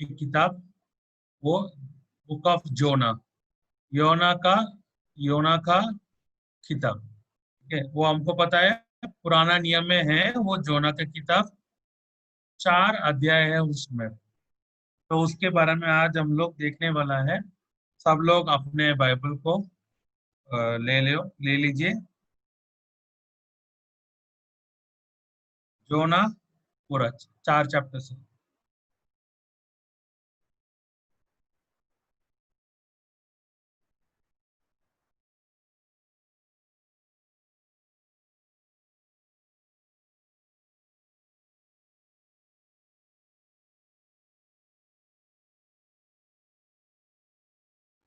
एक किताब, वो बुक ऑफ जोना, योना का योना का किताब। ठीक है, वो हमको पता है पुराना नियम में है, वो जोना का किताब 4 अध्याय है उसमें। तो उसके बारे में आज हम लोग देखने वाला है। सब लोग अपने बाइबल को ले लीजिए। जोना पूरा 4 चैप्टर से।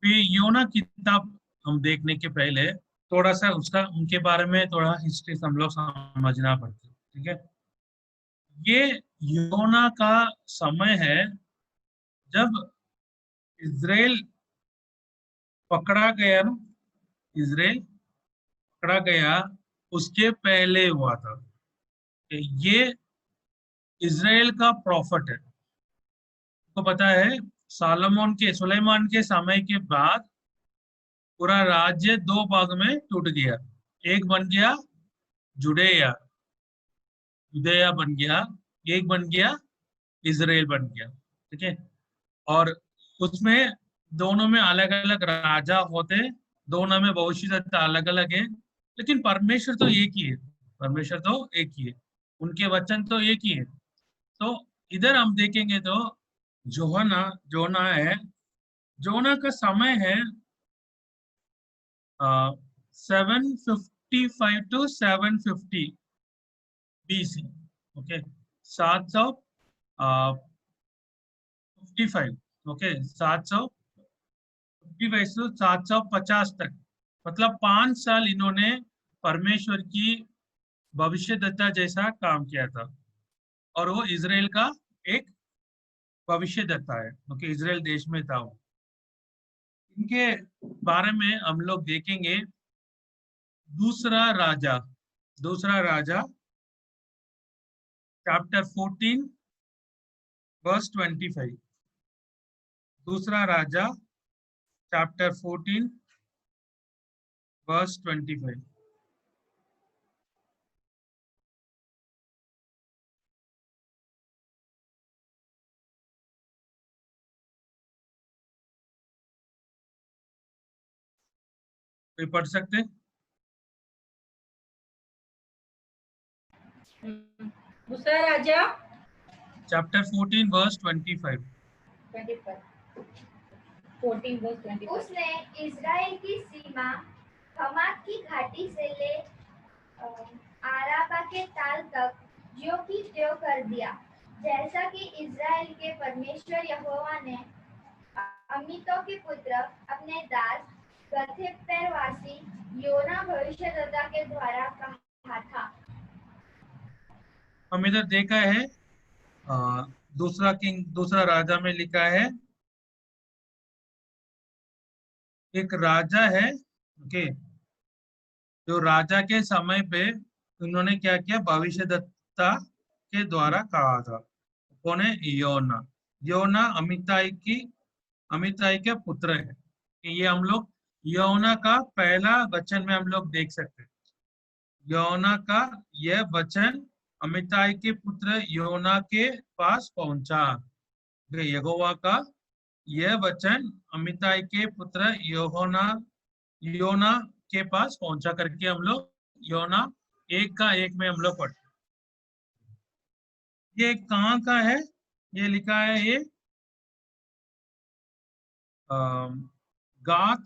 फिर योना किताब हम देखने के पहले थोड़ा सा उसका उनके बारे में थोड़ा हिस्ट्री हम लोग समझना पड़ता है। ठीक है, ये योना का समय है जब इज़राइल पकड़ा गया ना, इज़राइल पकड़ा गया उसके पहले हुआ था। ये इज़राइल का प्रॉफिट है। तो पता है सुलेमान के समय के बाद पूरा राज्य 2 भाग में टूट गया। एक बन गया जुडेया, जुदेया बन गया, एक बन गया इज़राइल बन गया। ठीक है, और उसमें दोनों में अलग अलग राजा होते, दोनों में भविष्यद्वक्ता अलग अलग है, लेकिन परमेश्वर तो एक ही है। परमेश्वर तो एक ही है, उनके वचन तो एक ही है। तो इधर हम देखेंगे तो जोना जोना है, जोना का समय है 755 to 750 BC। ओके, 755, ओके, 750 तक, मतलब 5 साल इन्होंने परमेश्वर की भविष्यद्वक्ता जैसा काम किया था। और वो इज़राइल का एक भविष्यद्वक्ता है, ओके, इज़राइल देश में था वो। इनके बारे में हम लोग देखेंगे दूसरा राजा, दूसरा राजा चैप्टर 14 वर्स 25। दूसरा राजा चैप्टर 14 वर्स 25। कोई पढ़ सकते? दूसरा राजा चैप्टर 14 वर्स 25। 14 वर्स 25। उसने इज़राइल की सीमा हमात की घाटी से ले आराबा के ताल तक ज्यों की त्यों कर दिया, जैसा कि इज़राइल के परमेश्वर यहोवा ने अमितो के पुत्र अपने दास गथेपेरवासी योना भविष्यद्वक्ता के द्वारा कहा था। हम इधर देखा है दूसरा राजा में लिखा है एक राजा है, ओके, जो राजा के समय पे उन्होंने क्या किया, भविष्यद्वक्ता के द्वारा कहा था। कौन है? योना। योना अमिताई के पुत्र है। ये हम लोग योना का पहला वचन में हम लोग देख सकते हैं। योना का यह वचन अमिताई के पुत्र योना के पास पहुंचा। यहोवा का यह वचन अमिताई के पुत्र योना के पास पहुंचा करके हम लोग योना 1 में हम लोग पढ़ते। ये कहाँ का है? ये लिखा है ये गाथ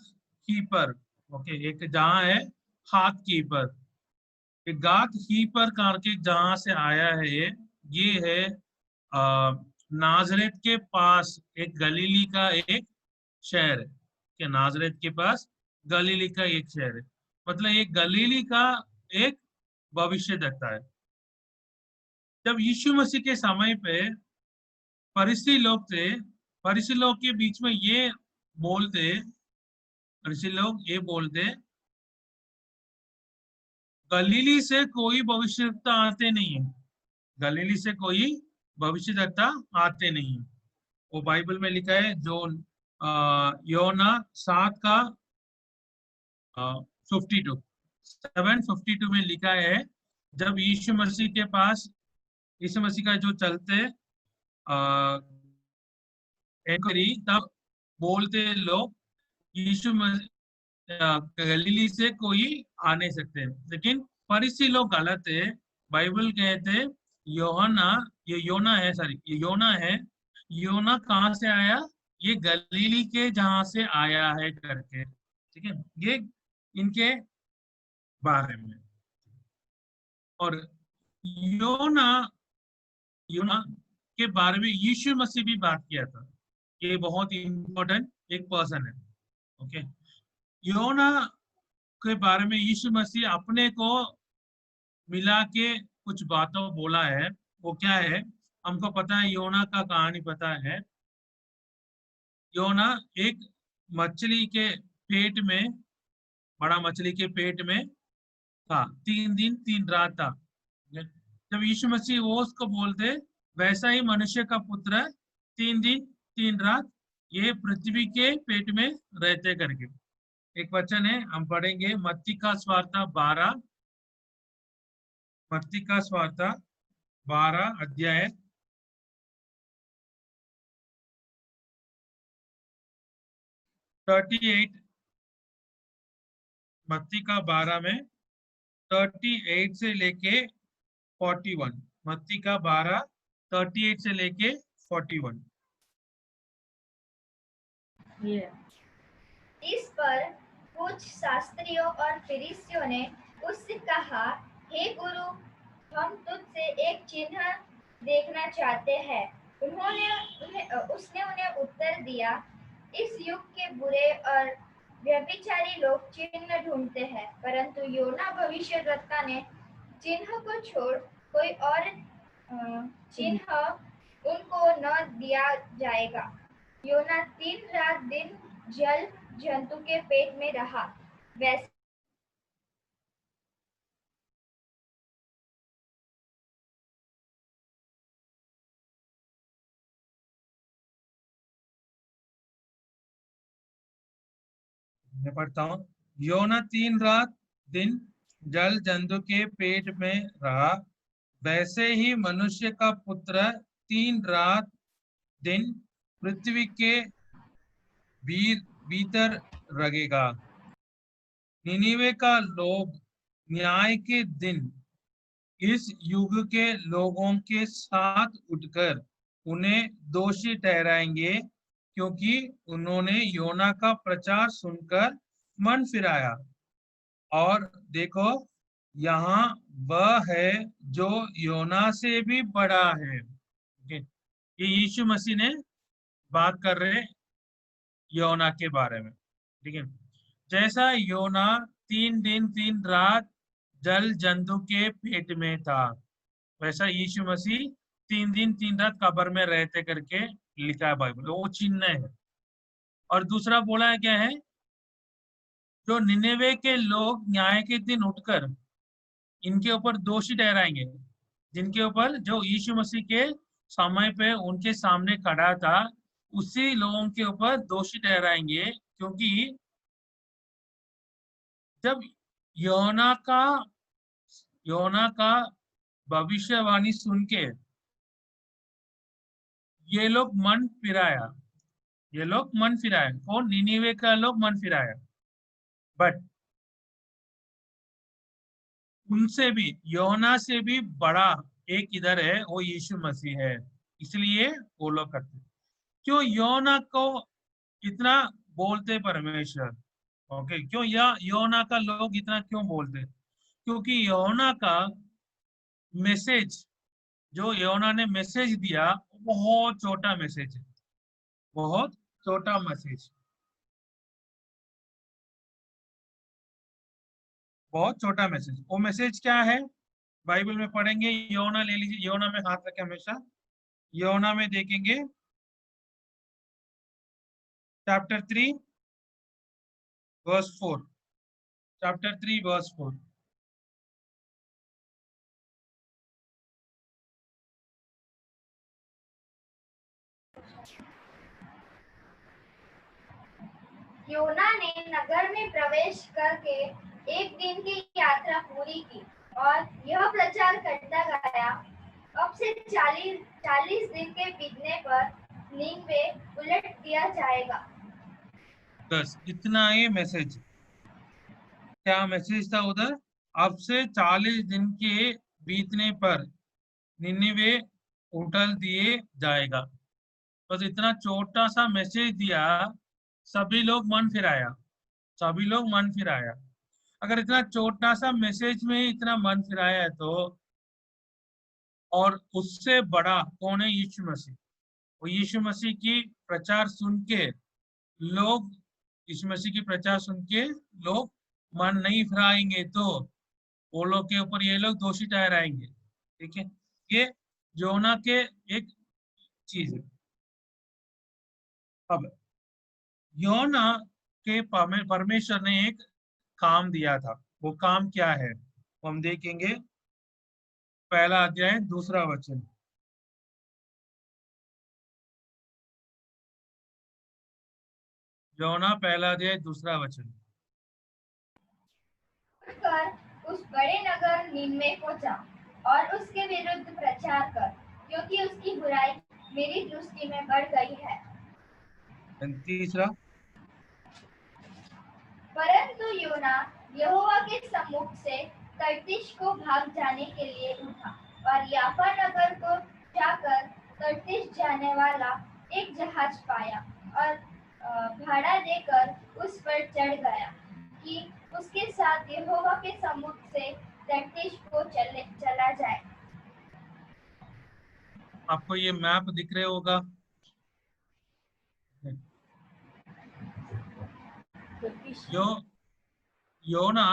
कीपर, ओके, एक जहाँ है हाथ कीपर, गाथ कीपर करके जहाँ से आया है ये है नाजरेत के पास एक गलीली का एक शहर है। कि नाजरेत के पास गलीली का एक शहर है, मतलब एक गलीली का एक भविष्यद्वक्ता है। जब यीशु मसीह के समय पे फरीसी लोग थे, फरीसी लोग के बीच में ये बोलते, फरीसी लोग ये बोलते गलीली से कोई भविष्यद्वक्ता आते नहीं है, गलीली से कोई भविष्यद्वक्ता आते नहीं है। वो बाइबल में लिखा है जो योना 7 का 52 7:52 में लिखा है, जब यीशु मसीह के पास, यीशु मसीह का जो चलते इंक्वायरी, तब बोलते लोग यीशु गलीली से कोई आ नहीं सकते, लेकिन फरीसी लोग गलत है। बाइबल कहते योना, ये योना है, सॉरी ये योना है। योना कहाँ से आया? ये गलीली के जहां से आया है करके, ठीक है, ये इनके बारे में। और योना, योना के बारे में यीशु मसीह भी बात किया था। ये बहुत इंपॉर्टेंट एक पर्सन है, ओके। योना के बारे में यीशु मसीह अपने को मिला के कुछ बातों बोला है। वो क्या है? हमको पता है, योना का कहानी पता है। योना एक मछली के पेट में, बड़ा मछली के पेट में था, 3 दिन 3 रात था। जब यीशु मसीह वो उसको बोलते, वैसा ही मनुष्य का पुत्र 3 दिन 3 रात ये पृथ्वी के पेट में रहते करके। एक वचन है, हम पढ़ेंगे मत्ती का सुवार्ता 12, मत्ती का सुवार्ता 12 अध्याय 38, मत्ती का 12 में 38 से लेके 41, मत्ती का 12 38 से लेके 41। इस पर कुछ शास्त्रियों और फरीसियों ने उससे कहा, हे गुरु, हम तुझसे एक चिन्ह देखना चाहते हैं। उसने उन्हें उत्तर दिया, इस युग के बुरे और व्यभिचारी लोग चिन्ह ढूंढते हैं, परंतु योना भविष्यद्वक्ता ने चिन्ह को छोड़ कोई और चिन्ह उनको न दिया जाएगा। योना 3 रात 3 दिन जल जंतु के पेट में रहा, वैसे मैं पढ़ता हूँ। योना 3 रात 3 दिन जल जंतु के पेट में रहा, वैसे ही मनुष्य का पुत्र 3 रात 3 दिन पृथ्वी के भीतर रहेगा। निनिवे का लोग न्याय के दिन इस युग के लोगों के साथ उठकर उन्हें दोषी ठहराएंगे, क्योंकि उन्होंने योना का प्रचार सुनकर मन फिराया। और देखो, यहाँ वह है जो योना से भी बड़ा है। ये यीशु मसीह ने बात कर रहे योना के बारे में, ठीक है। जैसा योना 3 दिन 3 रात जल जंतु के पेट में था, वैसा यीशु मसीह 3 दिन 3 रात कब्र में रहते करके लिखा है बाइबल, वो चिन्ह है। और दूसरा बोला है क्या है? जो निनेवे के लोग न्याय के दिन उठकर इनके ऊपर दोषी ठहराएंगे, जिनके ऊपर जो यीशु मसीह के समय पे उनके सामने खड़ा था, उसी लोगों के ऊपर दोषी ठहराएंगे, क्योंकि जब योना का भविष्यवाणी सुन के ये लोग मन फिराया, कौन? निनिवे का लोग मन फिराया। बट उनसे भी, योना से भी बड़ा एक इधर है, वो यीशु मसीह है, इसलिए वो लोग करते। क्यों योना को इतना बोलते परमेश्वर? ओके, क्यों योना का लोग इतना क्यों बोलते? क्योंकि योना का मैसेज, जो योना ने मैसेज दिया, बहुत छोटा मैसेज है, बहुत छोटा मैसेज, बहुत छोटा मैसेज। वो मैसेज क्या है? बाइबल में पढ़ेंगे, योना ले लीजिए, योना में हाथ रखें हमेशा। योना में देखेंगे चैप्टर 3 वर्स 4, चैप्टर 3 वर्स 4। योना ने नगर में प्रवेश करके एक दिन की यात्रा पूरी की और यह प्रचार करता गया, अब से 40 दिन के बीतने पर नीनवे उलट दिया जाएगा। बस इतना ही मैसेज। क्या मैसेज था उधर? अब से 40 दिन के बीतने पर निन्निवे उठल दिए जाएगा। बस इतना छोटा सा मैसेज दिया, सभी लोग मन फिराया, सभी लोग मन फिराया। अगर इतना छोटा सा मैसेज में ही इतना मन फिराया है तो और उससे बड़ा कौन है? यीशु मसीह। वो यीशु मसीह की प्रचार सुन के लोग, यीशु मसीह की प्रचार सुन के लोग मन नहीं फिराएंगे तो वो लोग के ऊपर ये लोग दोषी ठहराएंगे। ठीक है, ये योना के एक चीज है। अब योना के परमेश्वर ने एक काम दिया था, वो काम क्या है वो हम देखेंगे। पहला अध्याय 2 वचन। योना पहला अध्याय 2 वचन। कर उस बड़े नगर नीनवे को जा और उसके विरुद्ध प्रचार कर, क्योंकि उसकी बुराई मेरी दृष्टि में बढ़ गई है। तीसरा, परंतु योना यहोवा के सम्मुख से तर्शीश को भाग जाने के लिए उठा और याफा नगर को जाकर तर्शीश जाने वाला एक जहाज पाया और भाड़ा देकर उस पर चढ़ गया कि उसके साथ यहोवा के सम्मुख से तर्शीश को चला जाए। आपको ये मैप दिख रहे होगा। यो योना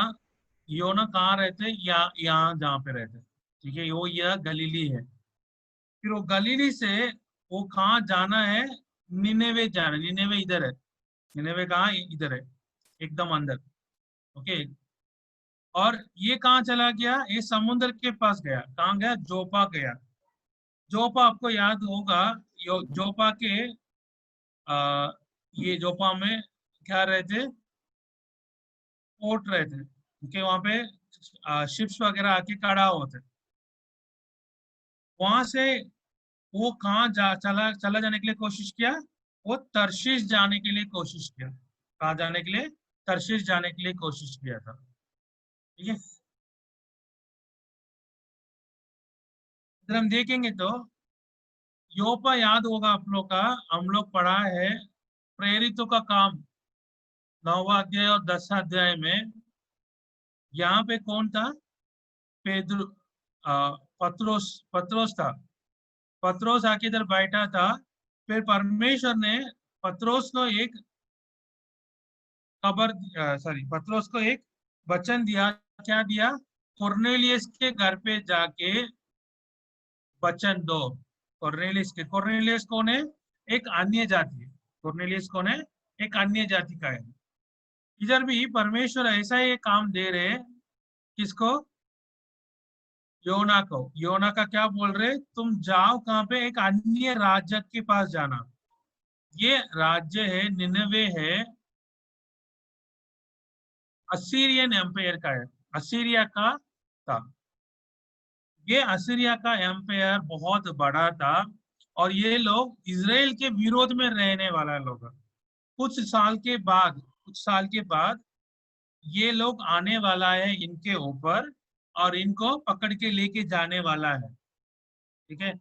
योना कहाँ रहते? यहाँ जहाँ पे रहते। ठीक है, वो यह गलीली है। फिर वो गलीली से वो कहाँ जाना है? निनेवे जाना। निनेवे इधर है। निनेवे कहाँ? इधर है, एकदम अंदर। ओके, और ये कहाँ चला गया? ये समुद्र के पास गया। कहाँ गया? जोपा गया। जोपा आपको याद होगा, जोपा के आ, ये जोपा में क्या रहते? पोर्ट रहते, क्योंकि वहां पे शिप्स वगैरह आके खड़ा होते। वहां से वो कहाँ चला चला जाने के लिए कोशिश किया? वो तर्शीश जाने के लिए कोशिश किया। कहाँ जाने के लिए? तर्शीश जाने के लिए कोशिश किया था। ठीक है, इधर हम देखेंगे तो योपा याद होगा आप लोग का, हम लोग पढ़ा है प्रेरितों का काम 9वां अध्याय और 10वां अध्याय में। यहाँ पे कौन था? पेद्र पत्रोस पत्रोस था। पत्रोस आके इधर बैठा था। फिर परमेश्वर ने पत्रोस को एक खबर, सॉरी, पत्रोस को एक वचन दिया। क्या दिया? कोर्नेलियस के घर पे जाके वचन दो। कोर्नेलियस कौन है? एक अन्य जाति है। कोर्नेलियस कौन है? एक अन्य जाति का है। इधर भी परमेश्वर ऐसा ही काम दे रहे हैं। किसको? योना को। योना का क्या बोल रहे? तुम जाओ कहाँ पे? एक अन्य राज्य के पास जाना। ये राज्य है, निनवे है, असीरियन एम्पायर का है। असीरिया का था। ये असीरिया का एम्पायर बहुत बड़ा था और ये लोग इजराइल के विरोध में रहने वाला लोग हैं। कुछ साल के बाद ये लोग आने वाला है इनके ऊपर और इनको पकड़ के लेके जाने वाला है। ठीक है,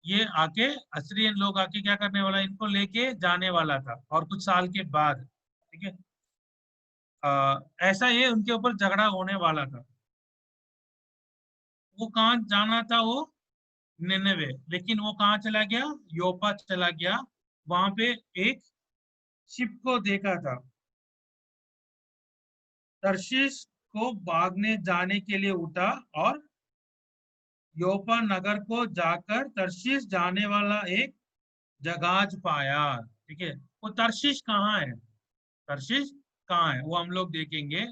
ये आके असीरियन लोग आके क्या करने वाला है? इनको लेके जाने वाला था और कुछ साल के बाद। ठीक है, ऐसा ये उनके ऊपर झगड़ा होने वाला था। वो कहाँ जाना था? वो निनेवे। लेकिन वो कहाँ चला गया? योपा चला गया। वहां पे एक शिप को देखा था। तर्शीश को भागने जाने के लिए उठा और योपा नगर को जाकर तर्शीश जाने वाला एक जहाज पाया। ठीक है, वो तर्शीश कहाँ है? तर्शीश कहाँ है वो हम लोग देखेंगे।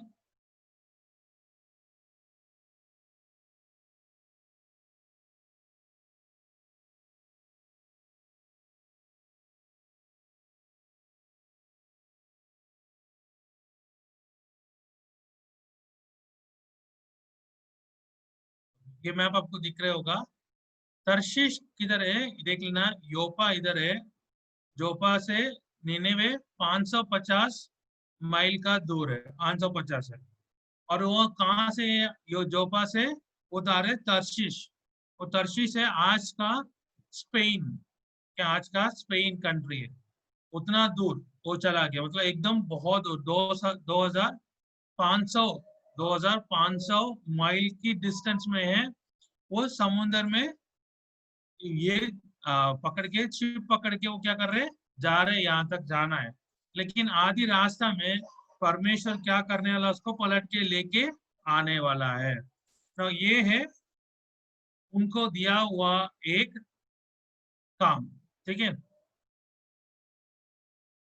ये मैप आपको दिख रहा होगा। तर्शीश किधर है देख लेना, योपा इधर है। जोपा से निनेवे 550 माइल का दूर है, 550 है। और वो कहाँ से है? यो जोपा से उधर है तर्शीश। वो तर्शीश है आज का स्पेन, क्या आज का स्पेन कंट्री है। उतना दूर वो चला गया, मतलब एकदम बहुत दूर, 2500 2500 माइल की डिस्टेंस में है। वो समुद्र में ये पकड़ के, शिप पकड़ के वो क्या कर रहे हैं, जा रहे हैं, यहाँ तक जाना है। लेकिन आधी रास्ता में परमेश्वर क्या करने वाला, उसको पलट के लेके आने वाला है। तो ये है उनको दिया हुआ एक काम, ठीक है।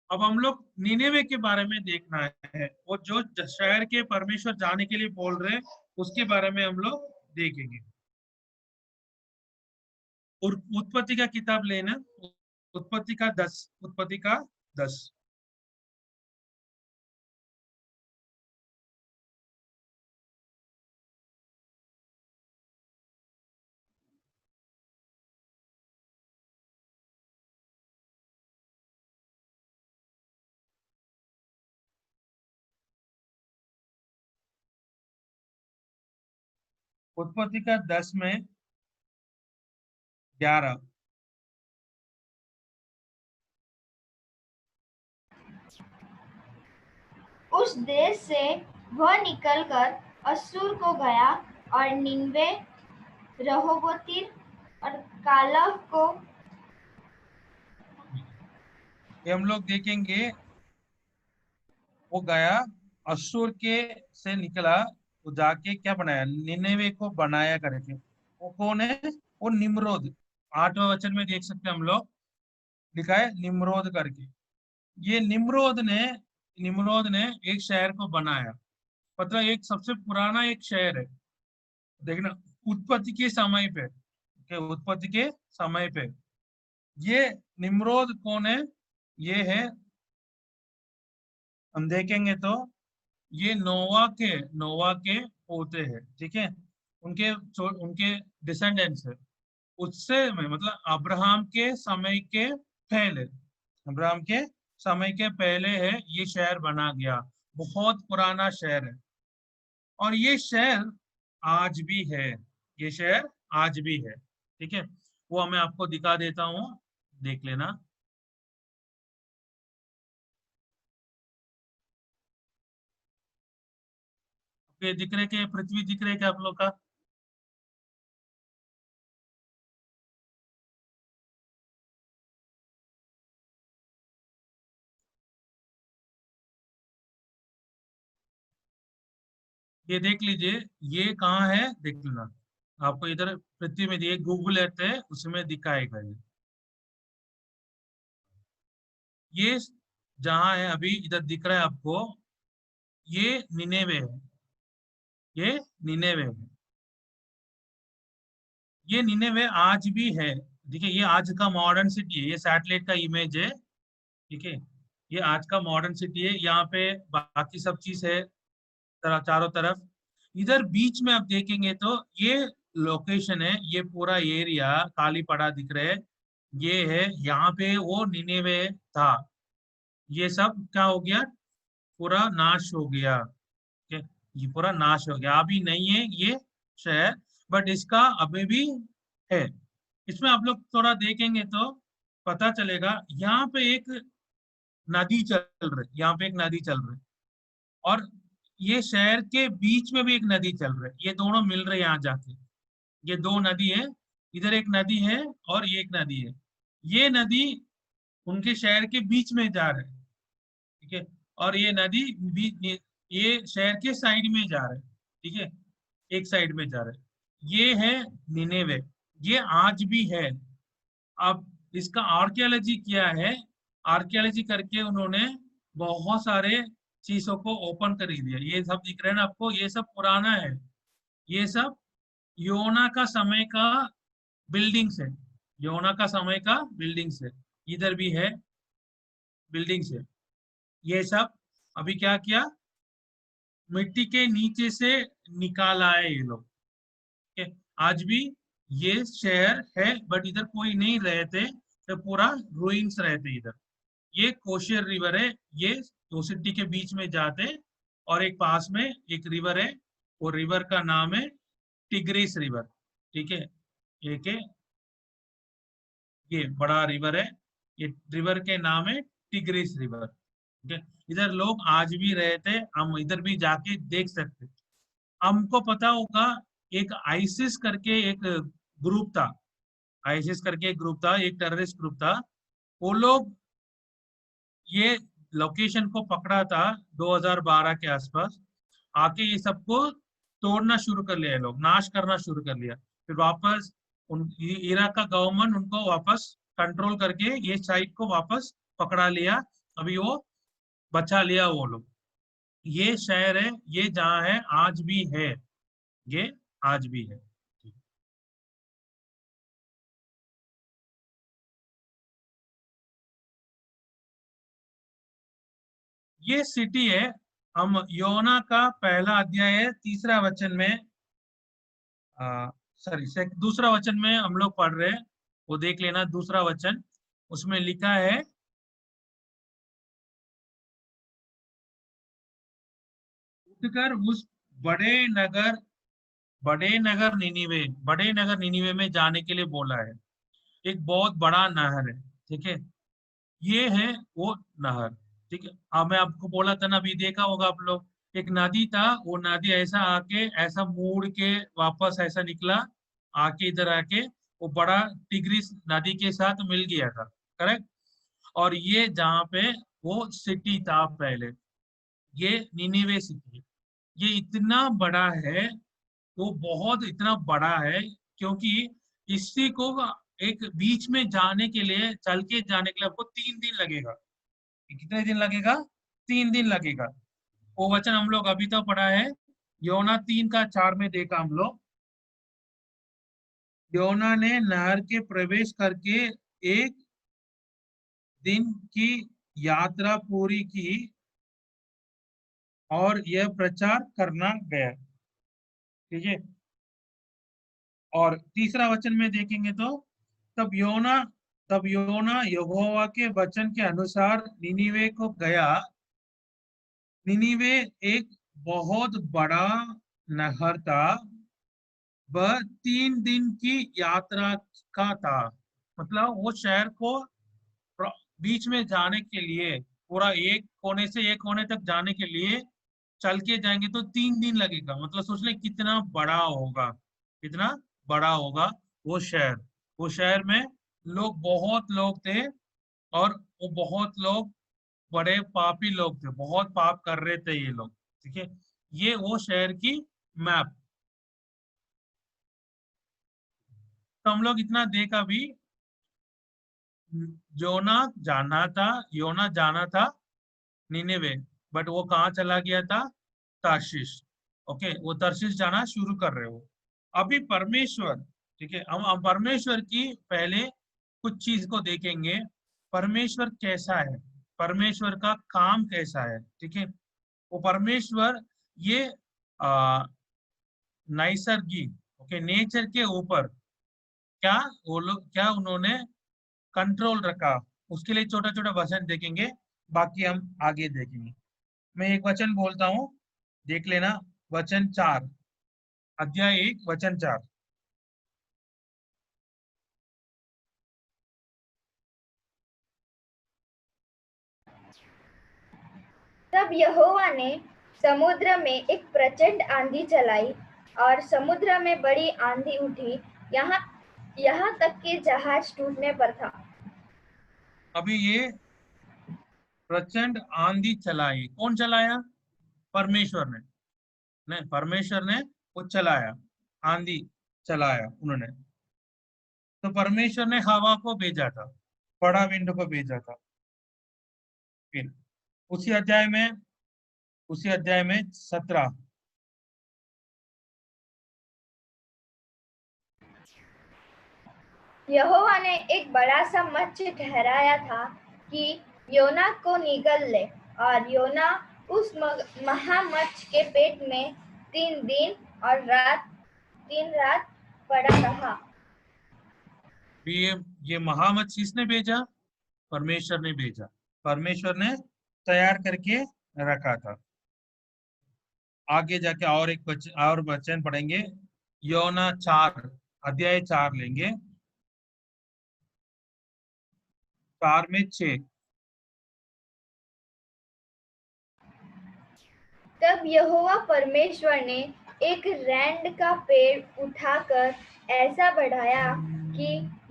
अब हम लोग निनेवे के बारे में देखना है, वो जो शहर के परमेश्वर जाने के लिए बोल रहे हैं, उसके बारे में हम लोग देखेंगे। और उत्पत्ति का किताब लेना, उत्पत्ति का 10, उत्पत्ति का 10। उत्पत्ति का 10 में 11। उस देश से वह निकलकर अश्शूर को गया और निनवे, रहोबोतीर और कालह को। ये हम लोग देखेंगे। वो गया, अश्शूर के से निकला, वो जाके क्या बनाया, निनेवे को बनाया करके। वो कौन है? वो निम्रोद। 8वें वचन में देख सकते हैं हम लोग, लिखा है निम्रोद करके। ये निम्रोद ने एक शहर को बनाया, मतलब एक सबसे पुराना एक शहर है। देखना, उत्पत्ति के समय पे, उत्पत्ति के समय पे ये निम्रोद कौन है? ये है, हम देखेंगे तो ये नोवा के पोते हैं, ठीक है। उनके डिसेंडेंट्स है। उससे में मतलब अब्राहम के समय के पहले, अब्राहम के समय के पहले है ये शहर बना गया। बहुत पुराना शहर है। और ये शहर आज भी है, ये शहर आज भी है, ठीक है। वो मैं आपको दिखा देता हूँ, देख लेना। ये दिख रहे के पृथ्वी दिख रहे क्या आप लोग का? ये देख लीजिए, ये कहाँ है देख लेना। आपको इधर पृथ्वी में दिए, गूगल अर्थ है उसमें दिखाएगा ये जहाँ है अभी इधर दिख रहा है आपको, ये निनेवे है, ये निनेवे है। ये निनेवे आज भी है, देखिए ये आज का मॉडर्न सिटी है, ये सैटेलाइट का इमेज है, ठीक है। ये आज का मॉडर्न सिटी है, यहाँ पे बाकी सब चीज है चारों तरफ। इधर बीच में आप देखेंगे तो ये लोकेशन है, ये पूरा एरिया खाली पड़ा दिख रहा है। ये है, यहाँ पे वो निनेवे था। ये सब क्या हो गया, पूरा नाश हो गया, ठीक है। ये पूरा नाश हो गया, अभी नहीं है ये शहर, बट इसका अभी भी है। इसमें आप लोग थोड़ा देखेंगे तो पता चलेगा, यहाँ पे एक नदी चल रही, यहाँ पे एक नदी चल रही, और ये शहर के बीच में भी एक नदी चल रही है। ये दोनों मिल रहे हैं यहाँ जाके, ये दो नदी है। इधर एक नदी है और ये एक नदी है। ये नदी उनके शहर के बीच में जा रहा है, ठीक है। और ये नदी ये शहर के साइड में जा रहा है, ठीक है, एक साइड में जा रहा है। ये है निनेवे, ये आज भी है। अब इसका आर्कियोलॉजी क्या है, आर्कियोलॉजी करके उन्होंने बहुत सारे चीजों को ओपन कर ही दिया। ये सब दिख रहे हैं ना आपको, ये सब पुराना है। ये सब योना का समय का बिल्डिंग्स है, योना का समय का बिल्डिंग्स है। इधर भी है बिल्डिंग्स है। ये सब अभी क्या किया, मिट्टी के नीचे से निकाला है ये लोग, ठीक है। आज भी ये शहर है, बट इधर कोई नहीं रहते, तो पूरा रूइंस रहते इधर। ये कोशियर रिवर है, ये दो सिटी के बीच में जाते, और एक पास में एक रिवर है, वो रिवर का नाम है टिग्रिस रिवर। ठीक है, एक है, ये बड़ा रिवर है, ये रिवर के नाम है टिग्रिस रिवर। ठीक है, इधर लोग आज भी रहते, हम इधर भी जाके देख सकते। हमको पता होगा, एक आईसिस करके एक ग्रुप था, आईसिस करके एक ग्रुप था, एक टेररिस्ट ग्रुप था। वो लोग ये लोकेशन को पकड़ा था 2012 के आसपास, आके ये सबको तोड़ना शुरू कर लिया, लोग नाश करना शुरू कर लिया। फिर वापस इराक का गवर्नमेंट उनको वापस कंट्रोल करके ये साइट को वापस पकड़ा लिया। अभी वो बचा लिया वो लोग। ये शहर है, ये जहाँ है आज भी है, ये आज भी है। ये सिटी है, हम योना का पहला अध्याय है, तीसरा वचन में, सॉरी दूसरा वचन में हम लोग पढ़ रहे हैं, वो देख लेना दूसरा वचन। उसमें लिखा है, उठकर उस बड़े नगर निनीवे में जाने के लिए बोला है। एक बहुत बड़ा नहर है, ठीक है, ये है वो नहर। ठीक है, अब मैं आपको बोला था ना, अभी देखा होगा आप लोग, एक नदी था, वो नदी ऐसा आके ऐसा मुड़ के वापस ऐसा निकला, आके इधर आके वो बड़ा टिग्रिस नदी के साथ मिल गया था, करेक्ट। और ये जहाँ पे वो सिटी था पहले, ये निनीवे सिटी है। ये इतना बड़ा है, वो बहुत इतना बड़ा है, क्योंकि इसी को एक बीच में जाने के लिए, चल के जाने के लिए आपको 3 दिन लगेगा। कितने दिन लगेगा? 3 दिन लगेगा। वो वचन हम लोग अभी तो पढ़ा है, योना 3:4 में देखा हम लोग। योना ने नहर के प्रवेश करके 1 दिन की यात्रा पूरी की और यह प्रचार करना गया। ठीक है, और तीसरा वचन में देखेंगे तो, तब योना तब योना यहोवा के वचन के अनुसार निनीवे को गया। निनीवे एक बहुत बड़ा नगर था, वह 3 दिन की यात्रा का था। मतलब वो शहर को बीच में जाने के लिए, पूरा एक कोने से एक कोने तक जाने के लिए चल के जाएंगे तो 3 दिन लगेगा। मतलब सोच ले कितना बड़ा होगा, कितना बड़ा होगा वो शहर। वो शहर में लोग, बहुत लोग थे, और वो बहुत लोग बड़े पापी लोग थे, बहुत पाप कर रहे थे ये लोग। ठीक है, ये वो शहर की मैप। तो हम लोग इतना देखा भी, जोना योना जाना था निनेवे, बट वो कहाँ चला गया था? तार्शीश। ओके, वो तार्शीश जाना शुरू कर रहे हो। अभी परमेश्वर, ठीक है, हम परमेश्वर की पहले कुछ चीज को देखेंगे। परमेश्वर कैसा है, परमेश्वर का काम कैसा है। ठीक है, वो परमेश्वर ये आ, नैसर्गिक, ओके, नेचर के ऊपर क्या वो लोग, क्या उन्होंने कंट्रोल रखा, उसके लिए छोटा छोटा वचन देखेंगे, बाकी हम आगे देखेंगे। मैं एक वचन बोलता हूँ, देख लेना। वचन 4, अध्याय 1 वचन 4। तब यहोवा ने समुद्र में एक प्रचंड आंधी चलाई और समुद्र में बड़ी आंधी उठी, यहाँ यहाँ तक कि जहाज टूटने पर था। अभी ये प्रचंड आंधी चलाई, कौन चलाया? परमेश्वर ने। नहीं, परमेश्वर ने वो चलाया, आंधी चलाया उन्होंने। तो परमेश्वर ने हवा को भेजा था, बड़ा विंड को भेजा था। फिर उसी अध्याय में, उसी अध्याय में 17। यहोवा ने एक बड़ा सा मत्स्य ठहराया था कि योना को निगल ले, और योना उस महामत्स्य के पेट में 3 दिन और 3 रात पड़ा रहा। ये महामत्स्य किसने भेजा? परमेश्वर ने भेजा। परमेश्वर ने तैयार करके रखा था। आगे जाके और एक और वचन पढ़ेंगे। योना 4 अध्याय 4 लेंगे, 4 में 6। तब यहोवा परमेश्वर ने एक रैंड का पेड़ उठाकर ऐसा बढ़ाया कि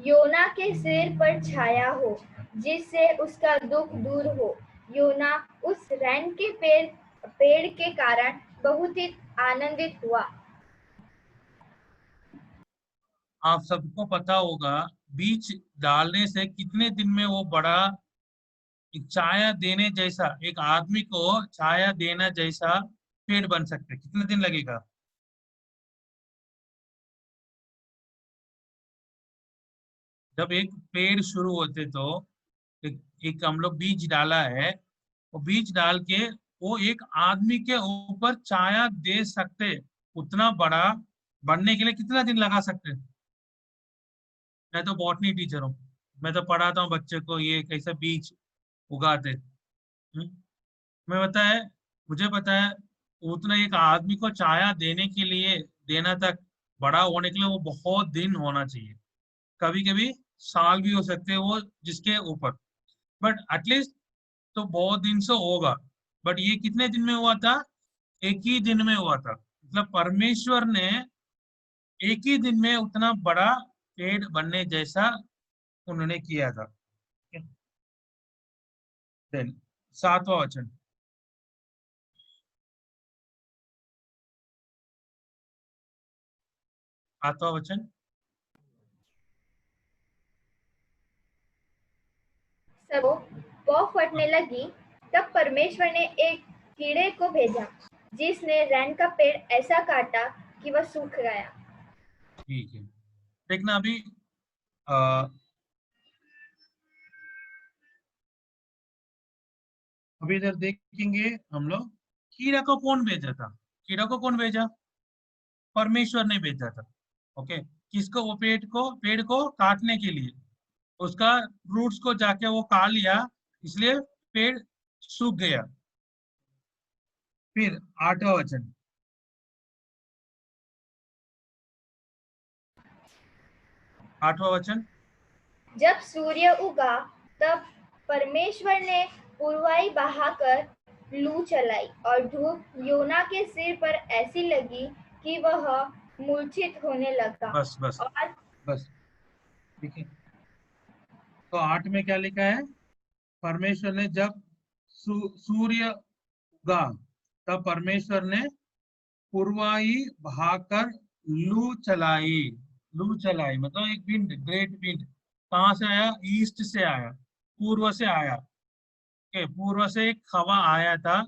योना के सिर पर छाया हो, जिससे उसका दुख दूर हो। योना उस रैंड के पेड़ के कारण बहुत ही आनंदित हुआ। आप सबको पता होगा, बीज डालने से कितने दिन में वो बड़ा, एक छाया देने जैसा, एक आदमी को छाया देना जैसा पेड़ बन सकते? कितने दिन लगेगा? जब एक पेड़ शुरू होते तो एक हम लोग बीज डाला है, वो बीज डाल के वो एक आदमी के ऊपर छाया दे सकते, उतना बड़ा बनने के लिए कितना दिन लगा सकते? मैं तो बॉटनी टीचर हूँ, मैं तो पढ़ाता हूँ बच्चे को ये कैसे बीज उगाते। मैं बताया, मुझे पता है उतना एक आदमी को छाया देने के लिए, देना तक, बड़ा होने के लिए वो बहुत दिन होना चाहिए। कभी कभी साल भी हो सकते हैं वो जिसके ऊपर, बट एटलीस्ट तो बहुत दिन से होगा। बट ये कितने दिन में हुआ था? एक ही दिन में हुआ था। मतलब परमेश्वर ने एक ही दिन में उतना बड़ा पेड़ बनने जैसा उन्होंने किया था। देन 7वां वचन, आठवां वचन। सबो पौ फटने लगी। तब परमेश्वर ने एक कीड़े को भेजा, जिसने रैंड का पेड़ ऐसा काटा कि वह सूख गया। ठीक है, देखना अभी आ, अभी इधर देखेंगे हम लोग, कीड़ा को कौन भेजा था? कीड़ा को कौन भेजा? परमेश्वर ने भेजा था। ओके, किसको? वो पेड़ को काटने के लिए, उसका रूट्स को जाके वो काट लिया, इसलिए पेड़ सूख गया। फिर 8वां वचन, आठवां वचन। जब सूर्य उगा, तब परमेश्वर ने पुरवाई बहाकर लू चलाई और धूप योना के सिर पर ऐसी लगी कि वह मूर्छित होने लगा। बस बस और बस, ठीक है। तो 8 में क्या लिखा है? परमेश्वर ने जब सूर्य उगा, तब परमेश्वर ने पुरवाई बहाकर लू चलाई। लू चलाई मतलब एक विंड, ग्रेट विंड। कहाँ से आया? ईस्ट से आया, पूर्व से आया। के पूर्व से एक हवा आया था,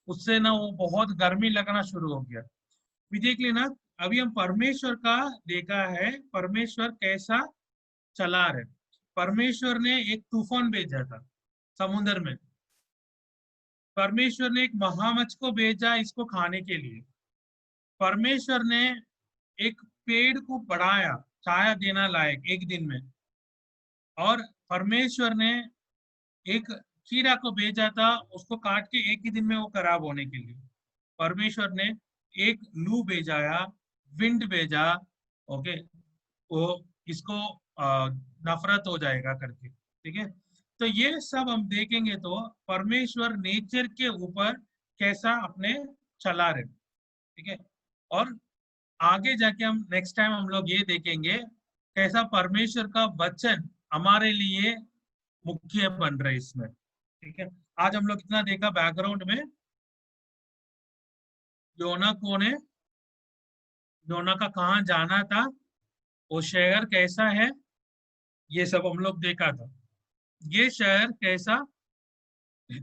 उससे ना वो बहुत गर्मी लगना शुरू हो गया। भी देख लेना, अभी हम परमेश्वर का देखा है, परमेश्वर कैसा चला रहे। परमेश्वर ने एक तूफान भेजा था समुद्र में। परमेश्वर ने एक महामच्छ को भेजा इसको खाने के लिए। परमेश्वर ने एक पेड़ को बढ़ाया, छाया देना लायक एक दिन में। और परमेश्वर ने एक कीड़ा को भेजा था, उसको काट के एक ही दिन में वो खराब होने के लिए। परमेश्वर ने एक लू भेजाया, विंड भेजा। ओके, वो इसको नफरत हो जाएगा करके, ठीक है। तो ये सब हम देखेंगे तो परमेश्वर नेचर के ऊपर कैसा अपने चला रहे, ठीक है। और आगे जाके हम नेक्स्ट टाइम हम लोग ये देखेंगे कैसा परमेश्वर का वचन हमारे लिए मुख्य बन रहा है इसमें, ठीक है। आज हम लोग इतना देखा बैकग्राउंड में, योना कौन है, योना का कहाँ जाना था, वो शहर कैसा है, ये सब हम लोग देखा था। ये शहर कैसा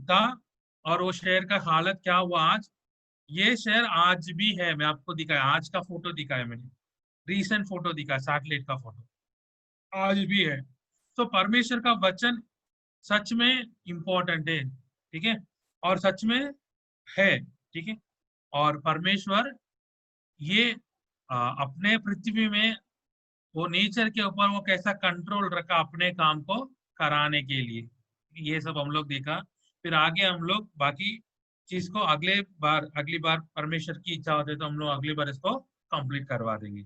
था और वो शहर का हालत क्या हुआ आज। ये शहर आज भी है, मैं आपको दिखाया, आज का फोटो दिखाया मैंने, रीसेंट फोटो दिखाया, सैटेलाइट का फोटो, आज भी है। तो परमेश्वर का वचन सच में इंपॉर्टेंट है, ठीक है, और सच में है, ठीक है। और परमेश्वर ये अपने पृथ्वी में वो नेचर के ऊपर वो कैसा कंट्रोल रखा अपने काम को कराने के लिए, ये सब हम लोग देखा। फिर आगे हम लोग बाकी चीज को अगली बार परमेश्वर की इच्छा होती है तो हम लोग अगली बार इसको कंप्लीट करवा देंगे।